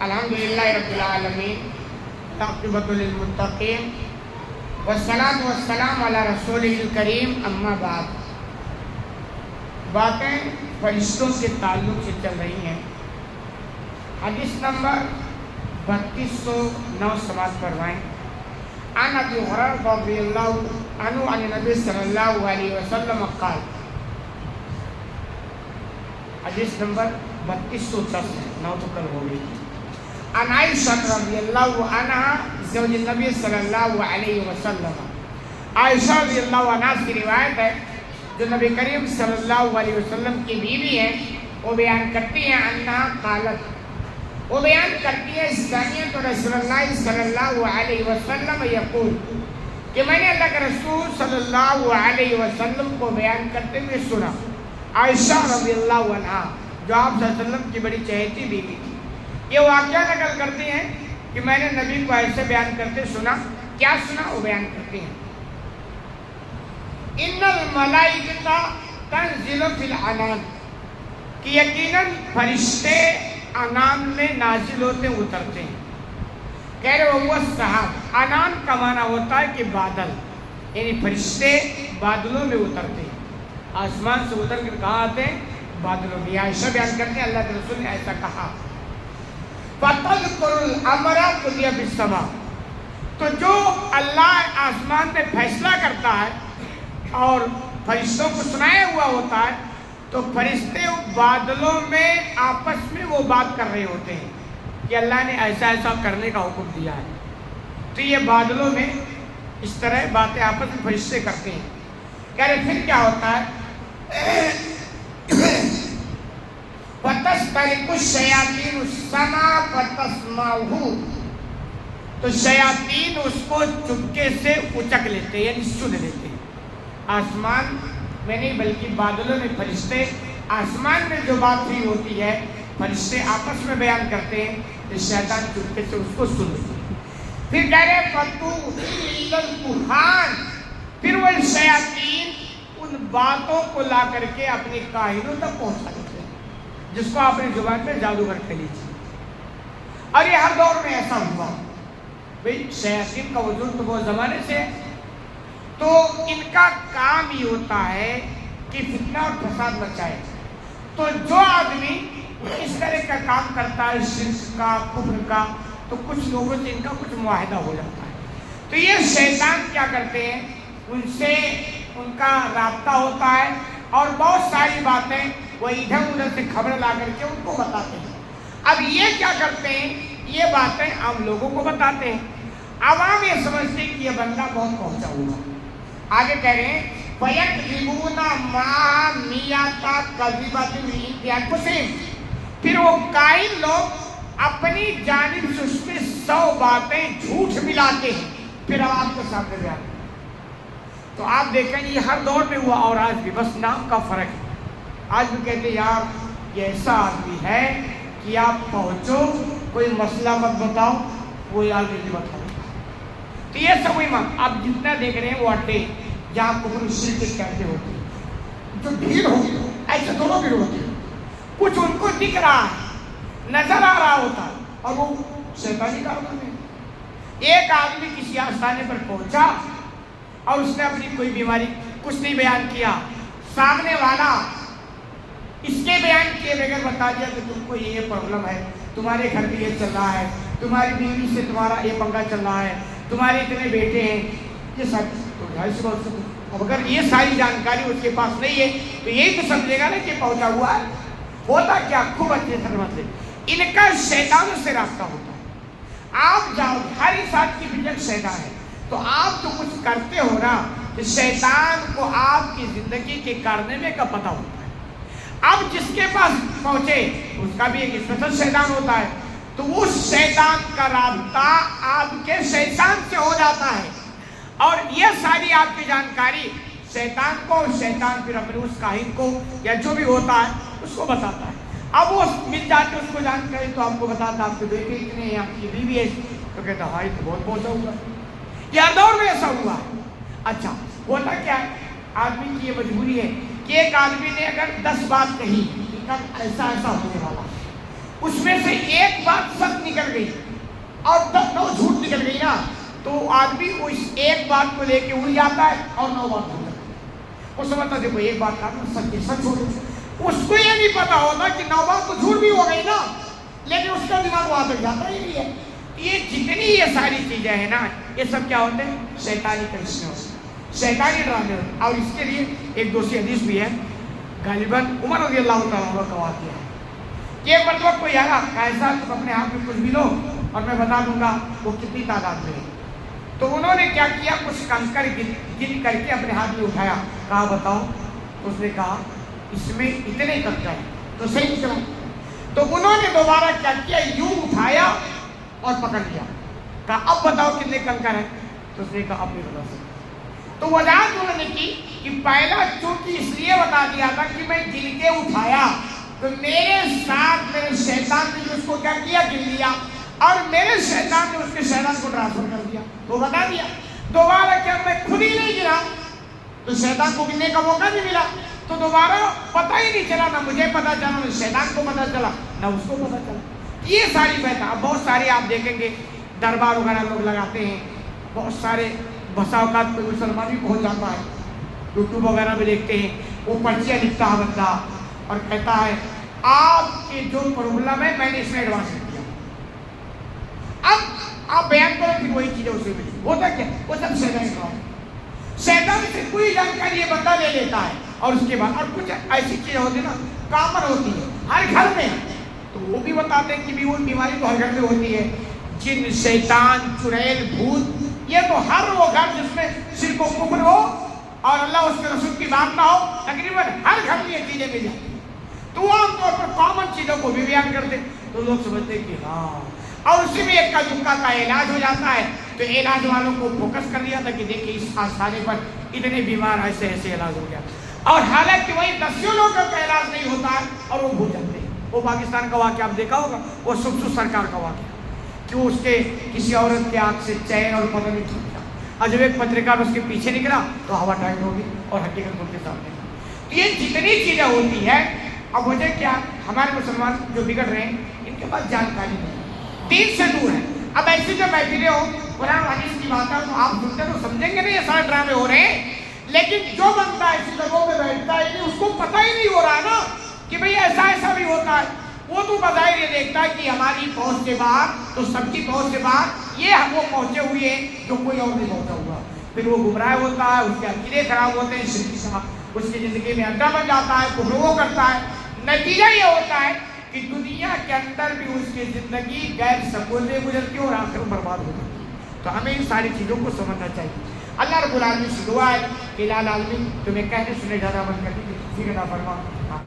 الحمدللہ رب العالمین عاقبۃ للمتقین والصلاۃ والسلام علی رسولہ الکریم اما بعد. باتیں فرشتوں کے تعلق سے چل رہی ہیں. حدیث نمبر 3209 سماعت فرمائیں. عن ابی ہریرہ رضی اللہ عنہ عن نبی صلی اللہ علیہ وسلم قال. حدیث نمبر 3210 نو تو کل ہو گئی. عن عائشہ رضی اللہ عنہ زوج النبی صلی اللہ علیہ وسلم. عائشہ رضی اللہ عنہ کی روایت ہے جو نبی کریم صلی اللہ علیہ وسلم کی بیوی ہیں. وہ بیان کرتی ہیں انہا قالت، وہ بیان کرتی ہے سمعت رسول اللہ صلی اللہ علیہ وسلم یقول، کہ میں نے اللہ کے رسول صلی اللہ علیہ وسلم کو بیان کرتے ہوئے سنا. عائشہ رضی اللہ عنہ جو آپ صلی اللہ علیہ وسلم کی بڑی چہیتی بیوی تھی، یہ واقعہ نقل کرتی ہیں کہ میں نے نبی کو ایسے بیان کرتے سنا. کیا سنا؟ وہ بیان کرتے ہیں ان الملائکۃ تنزل فی العنان، کہ یقیناً فرشتے عنان میں نازل ہوتے اترتے ہیں. کہہ رہے وہ السحاب، عنان کا معنی ہوتا ہے کہ بادل، یعنی فرشتے بادلوں میں اترتے ہیں. آسمان سے اتر کر کہاں آتے ہیں؟ بادلوں میں. عائشہ بیان کرتے ہیں اللہ کے رسول نے ایسا کہا. فَتَذْكُرُ الْأَمْرَ قُضِيَ بِالسَّمَاءِ، تو جو اللہ آسمان میں فیصلہ کرتا ہے اور فرشتوں کو سنایا ہوا ہوتا ہے، تو فرشتے بادلوں میں آپس میں وہ بات کر رہے ہوتے ہیں کہ اللہ نے ایسا ایسا کرنے کا حکم دیا ہے. تو یہ بادلوں میں اس طرح باتیں آپس میں فرشتے کرتے ہیں. کہہ رہے پھر کیا ہوتا ہے؟ فَتَسْتَرِقُ الشَّيَاطِينُ السَّمْعَ فَتَسْمَعُهُ، تو شیاطین اس کو چپکے سے اچک لیتے ہیں، یعنی سن لیتے ہیں. آسمان میں نہیں بلکہ بادلوں میں فرشتے آسمان میں جو بات ہوئی ہوتی ہے فرشتے آپس میں بیان کرتے ہیں، تو شیطان چپکے سے اس کو سن لیتے ہیں. پھر کہہ رہے فَتُوحِيلَ الْقُرْآنِ، پھر وہ شیاطین ان باتوں کو لا کر کے اپنے کاہنوں تک پہنچا دیتے ہیں، جس کو اپنی زبان میں جادوگر کہہ لیجیے. اور یہ ہر دور میں ایسا ہوا. بھئی شیاطین کا وجود تو بہت زمانے سے ہے، تو ان کا کام ہی ہوتا ہے کہ فتنہ اور فساد مچائے. تو جو آدمی اس طرح کا کام کرتا ہے شرک کا، کفر کا، تو کچھ لوگوں سے ان کا کچھ معاہدہ ہو جاتا ہے. تو یہ شیطان کیا کرتے ہیں، ان سے ان کا رابطہ ہوتا ہے اور بہت ساری باتیں وہ ادھر ادھر سے خبر لا کر کے ان کو بتاتے ہیں. اب یہ کیا کرتے ہیں، یہ باتیں عام لوگوں کو بتاتے ہیں. عوام یہ سمجھتے ہیں کہ یہ بندہ بہت پہنچا ہوا. آگے کہہ رہے ہیں فَيَكْذِبُونَ مَعَ مِيَّةَ كَذِبَةٍ مِّنْ أَنفُسِهِمْ، پھر وہ کائن لوگ اپنی جانب سے اس میں 100 باتیں جھوٹ ملاتے ہیں، پھر اب آپ کے سامنے بیان کرتے ہیں. تو آپ دیکھیں یہ ہر دور میں ہوا اور آج بھی، بس نام کا فرق ہے. آج بھی کہتے ہیں یار یہ ایسا آدمی ہے کہ آپ پہنچو، کوئی مسئلہ مت بتاؤ، وہ یاد نہیں بتاؤ. تو یہ سب وہی آپ جتنا دیکھ رہے ہیں وہ اڈے جہاں کفر شرک کہتے ہوتے ہیں، جو بھیڑ ہوتی ہے ایسے دونوں بھیڑ ہوتی ہے. کچھ ان کو دکھ رہا ہے، نظر آ رہا ہوتا ہے، اور وہ شیطانی کارنامے میں. ایک آدمی کسی آستانے پر پہنچا اور اس نے اپنی کوئی بیماری کچھ نہیں بیان کیا، سامنے والا اس کے بیان کیے بغیر بتا دیا کہ تم کو یہ پرابلم ہے، تمہارے گھر میں یہ چل رہا ہے، تمہاری بیوی سے تمہارا یہ پنگا چل رہا ہے، تمہارے اتنے بیٹے ہیں، یہ سب. اب اگر یہ ساری جانکاری اس کے پاس نہیں ہے تو یہی تو سمجھے گا نا کہ پہنچا ہوا ہے. ہوتا کیا، خوب اچھے سمجھ لیں، ان کا شیطانوں سے رابطہ ہوتا ہے. آپ جاؤ، ہر انسان کی بجٹ شیطان ہے. تو آپ جو کچھ کرتے ہو نا، تو شیطان کو آپ کی زندگی کے کارنامے کا پتہ ہوتا ہے. اب جس کے پاس پہنچے اس کا بھی ایک اسپیشل شیطان ہوتا ہے، تو اس شیطان کا رابطہ آپ کے شیطان سے ہو جاتا ہے، اور یہ ساری آپ کی جانکاری شیطان کو، شیطان پھر اپنے اس کاہن کو یا جو بھی ہوتا ہے اس کو بتاتا ہے. اب وہ مل جاتے اس کو جانکاری تو آپ کو بتاتا آپ کے بیٹے اتنے ہیں، آپ کی بیوی ہے، تو کہتا ہاں یہ تو بہت پہنچا ہوا ہے. یہ ہر دور میں ایسا ہوا ہے. اچھا ہوتا کیا ہے، آدمی کی یہ مجبوری ہے کہ ایک آدمی نے اگر 10 بات کہی ایسا ایسا ہونے والا، اس میں سے ایک بات سچ نکل نکل گئی اور 9 جھوٹ نکل گئی نا تو آدمی وہ اس ایک بات کو لے کے اڑ جاتا ہے اور 9 بات بھول جاتا ہے. وہ سمجھتا دیکھو ایک بات کہا سچ سچ ہو گئی. اس کو یہ نہیں پتا ہوتا کہ 9 بات تو جھوٹ بھی ہو گئی نا, لیکن اس کا دماغ وہاں تک جاتا ہی نہیں ہے. یہ جتنی یہ ساری چیزیں ہیں نا یہ سب کیا ہوتے ہیں؟ شیطانی کرشمے ہوتے ہیں, شیطانی ڈرامے ہوتے ہیں. اور اس کے لیے ایک دوسری حدیث بھی ہے, غالباً عمر رضی اللہ تعالیٰ عنہ کا واقعہ ہے کہ ایک مرتبہ کوئی آیا ایسا تم اپنے ہاتھ میں کچھ بھی لو اور میں بتا دوں گا وہ کتنی تعداد میں ہے. تو انہوں نے کیا کیا, کچھ کنکر گن کر کے اپنے ہاتھ میں اٹھایا, کہا بتاؤ. تو اس نے کہا اس میں اتنے کنکر ہیں. تو صحیح چلو. تو انہوں نے دوبارہ کیا کیا, یوں اٹھایا اور پکڑ لیا, کہا اب بتاؤ کتنے کنکر ہیں. تو اس نے کہا اب نہیں بتا سکتا. تو وجہ انہوں نے کی کہ پہلا چونکہ اس لیے بتا دیا تھا کہ میں گن کے اٹھایا تو میرے ساتھ میرے شیطان نے اس کو کیا کیا, گن لیا, اور میرے شیطان نے اس کے شیطان کو ٹرانسفر کر دیا. تو بتا دیا. دوبارہ کیا میں خود ہی نہیں گرا تو شیطان کو گننے کا موقع نہیں ملا, تو دوبارہ پتہ ہی نہیں چلا, نہ مجھے پتہ چلا, نہ شیطان کو پتہ چلا, نہ اس کو پتہ چلا. یہ ساری باتیں اب بہت ساری آپ دیکھیں گے دربار وغیرہ لوگ لگاتے ہیں, بہت سارے بسا اوقات پہ مسلمان بھی پہنچ جاتا ہے, یوٹیوب وغیرہ میں دیکھتے ہیں, وہ پرچیاں لکھتا ہے بندہ اور کہتا ہے آپ کے جو پرابلم ہے میں نے اس میں ایڈوانس لکھ دیا. اب آپ بیان کرو کہ وہی چیزیں اسے ملی. ہوتا کیا, وہ سب شیطان کا ہے. شیطان سے کوئی جانکاری یہ بندہ لے لیتا ہے اور اس کے بعد اور کچھ ایسی چیزیں ہوتی ہیں نا کامن ہوتی ہے ہر گھر میں, تو وہ بھی بتاتے ہیں کہ وہ بیماری تو ہر گھر میں ہوتی ہے. جن, شیطان, چڑیل, بھوت, یہ تو ہر وہ گھر جس میں شرک و کفر ہو اور اللہ اس کے رسول کی بات نہ ہو, تقریباً ہر گھر میں یہ چیزیں مل جاتی ہیں. تو وہ عام طور پر کامن چیزوں کو بھی بیان کرتے تو لوگ سمجھتے ہیں کہ ہاں, اور اسی میں ایک کا دکا کا علاج ہو جاتا ہے. تو علاج والوں کو فوکس کر دیا تھا کہ دیکھیں اس آستانے پر اتنے بیمار ایسے ایسے علاج ہو گیا, اور حالانکہ وہی دسیوں لوگوں کا علاج نہیں ہوتا ہے اور وہ بھول جاتے ہیں. وہ پاکستان کا واقعہ آپ دیکھا ہوگا, وہ سبسو سرکار کا واقعہ کہ اس کے کسی عورت کے آنکھ سے چین اور پتہ نہیں ٹوٹ گیا, اور جب ایک پترکار اس کے پیچھے نکلا تو ہوا ٹائٹ ہوگی اور حقیقت ان کے سامنے. یہ جتنی چیزیں ہوتی ہیں, اب وجہ کیا, ہمارے مسلمان جو بگڑ رہے ہیں ان کے پاس جانکاری نہیں, دین سے دور ہے. اب ایسی جو محفلیں ہو قرآن حدیث کی بات ہے تو آپ سنتے تو سمجھیں گے نہیں یہ سارے ڈرامے ہو رہے ہیں, لیکن جو بندہ ایسی جگہوں پہ بیٹھتا ہے اس کو پتہ ہی نہیں ہو رہا نا کہ بھئی ایسا ایسا بھی ہوتا ہے. وہ تو بظاہر یہ دیکھتا ہے کہ ہماری پہنچ سے باہر تو سب کی پہنچ سے باہر یہ ہم وہ پہنچے ہوئے ہیں جو کوئی اور نہیں پہنچا ہوا. پھر وہ گمراہ ہوتا ہے, اس کے عقیدے خراب ہوتے ہیں, شرک کا اس کی زندگی میں اڈا بن جاتا ہے, کفر وہ کرتا ہے. نتیجہ یہ ہوتا ہے کہ دنیا کے اندر بھی اس کی زندگی غیر سکون سے گزرتی ہے اور آخر برباد ہو جاتی ہے. تو ہمیں ان ساری چیزوں کو سمجھنا چاہیے. اللہ رب العالمین سے دعا ہے کہ الہ العالمین تمہیں کہنے سنے زیادہ عمل کرنے کی توفیق عطا فرما.